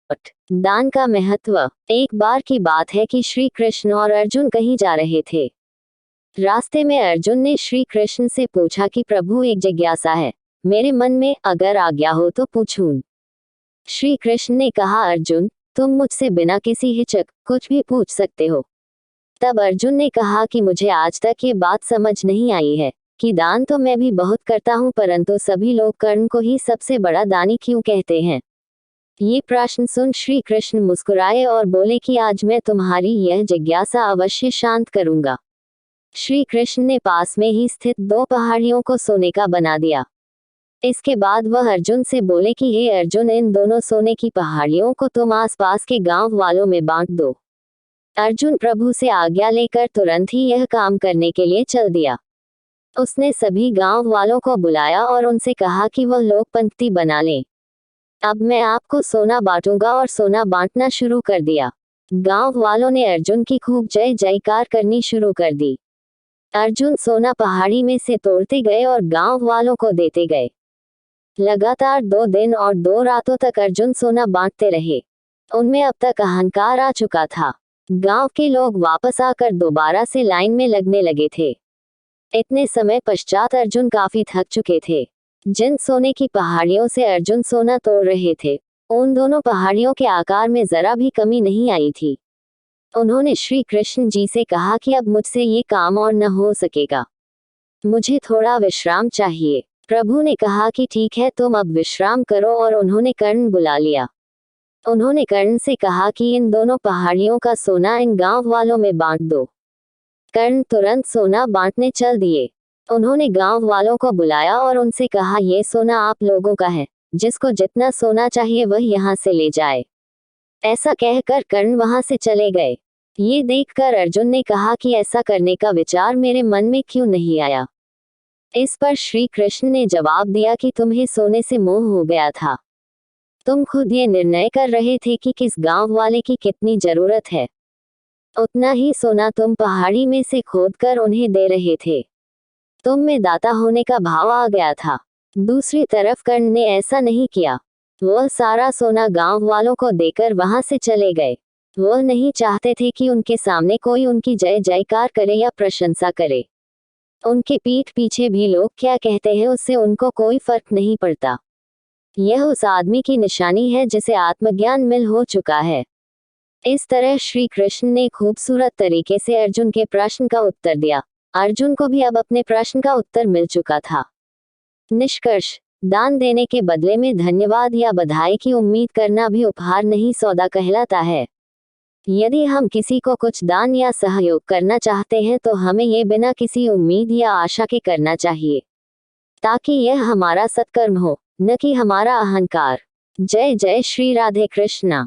दान का महत्व। एक बार की बात है कि श्री कृष्ण और अर्जुन कहीं जा रहे थे। रास्ते में अर्जुन ने श्री कृष्ण से पूछा कि प्रभु, एक जिज्ञासा है मेरे मन में, अगर आज्ञा हो तो पूछूं। श्री कृष्ण ने कहा, अर्जुन, तुम मुझसे बिना किसी हिचक कुछ भी पूछ सकते हो। तब अर्जुन ने कहा कि मुझे आज तक ये बात समझ नहीं आई है कि दान तो मैं भी बहुत करता हूँ, परंतु सभी लोग कर्ण को ही सबसे बड़ा दानी क्यों कहते हैं। ये प्रश्न सुन श्री कृष्ण मुस्कुराए और बोले कि आज मैं तुम्हारी यह जिज्ञासा अवश्य शांत करूंगा। श्री कृष्ण ने पास में ही स्थित 2 पहाड़ियों को सोने का बना दिया। इसके बाद वह अर्जुन से बोले कि हे अर्जुन, इन दोनों सोने की पहाड़ियों को तुम आसपास के गांव वालों में बांट दो। अर्जुन प्रभु से आज्ञा लेकर तुरंत ही यह काम करने के लिए चल दिया। उसने सभी गांव वालों को बुलाया और उनसे कहा कि वह लोग पंक्ति बना लें। अब मैं आपको सोना बांटूंगा, और सोना बांटना शुरू कर दिया। गांव वालों ने अर्जुन की खूब जय जयकार करनी शुरू कर दी। अर्जुन सोना पहाड़ी में से तोड़ते गए और गांव वालों को देते गए। लगातार 2 दिन और 2 रातों तक अर्जुन सोना बांटते रहे। उनमें अब तक अहंकार आ चुका था। गांव के लोग वापस आकर दोबारा से लाइन में लगने लगे थे। इतने समय पश्चात अर्जुन काफी थक चुके थे। जिन सोने की पहाड़ियों से अर्जुन सोना तोड़ रहे थे, उन दोनों पहाड़ियों के आकार में जरा भी कमी नहीं आई थी। उन्होंने श्री कृष्ण जी से कहा कि अब मुझसे ये काम और न हो सकेगा, मुझे थोड़ा विश्राम चाहिए। प्रभु ने कहा कि ठीक है, तुम अब विश्राम करो, और उन्होंने कर्ण बुला लिया। उन्होंने कर्ण से कहा कि इन दोनों पहाड़ियों का सोना इन गांव वालों में बांट दो। कर्ण तुरंत सोना बांटने चल दिए। उन्होंने गांव वालों को बुलाया और उनसे कहा, ये सोना आप लोगों का है, जिसको जितना सोना चाहिए वह यहाँ से ले जाए। ऐसा कहकर कर्ण वहां से चले गए। ये देखकर अर्जुन ने कहा कि ऐसा करने का विचार मेरे मन में क्यों नहीं आया। इस पर श्री कृष्ण ने जवाब दिया कि तुम्हें सोने से मोह हो गया था। तुम खुद ये निर्णय कर रहे थे कि किस गांव वाले की कितनी जरूरत है, उतना ही सोना तुम पहाड़ी में से खोदकर उन्हें दे रहे थे। तुम में दाता होने का भाव आ गया था। दूसरी तरफ कर्ण ने ऐसा नहीं किया। वह सारा सोना गांव वालों को देकर वहां से चले गए। वह नहीं चाहते थे कि उनके सामने कोई उनकी जय जयकार करे या प्रशंसा करे। उनके पीठ पीछे भी लोग क्या कहते हैं उससे उनको कोई फर्क नहीं पड़ता। यह उस आदमी की निशानी है जिसे आत्मज्ञान मिल हो चुका है। इस तरह श्री कृष्ण ने खूबसूरत तरीके से अर्जुन के प्रश्न का उत्तर दिया। अर्जुन को भी अब अपने प्रश्न का उत्तर मिल चुका था। निष्कर्ष, दान देने के बदले में धन्यवाद या बधाई की उम्मीद करना भी उपहार नहीं, सौदा कहलाता है। यदि हम किसी को कुछ दान या सहयोग करना चाहते हैं तो हमें ये बिना किसी उम्मीद या आशा के करना चाहिए, ताकि यह हमारा सत्कर्म हो, न कि हमारा अहंकार। जय जय श्री राधे कृष्णा।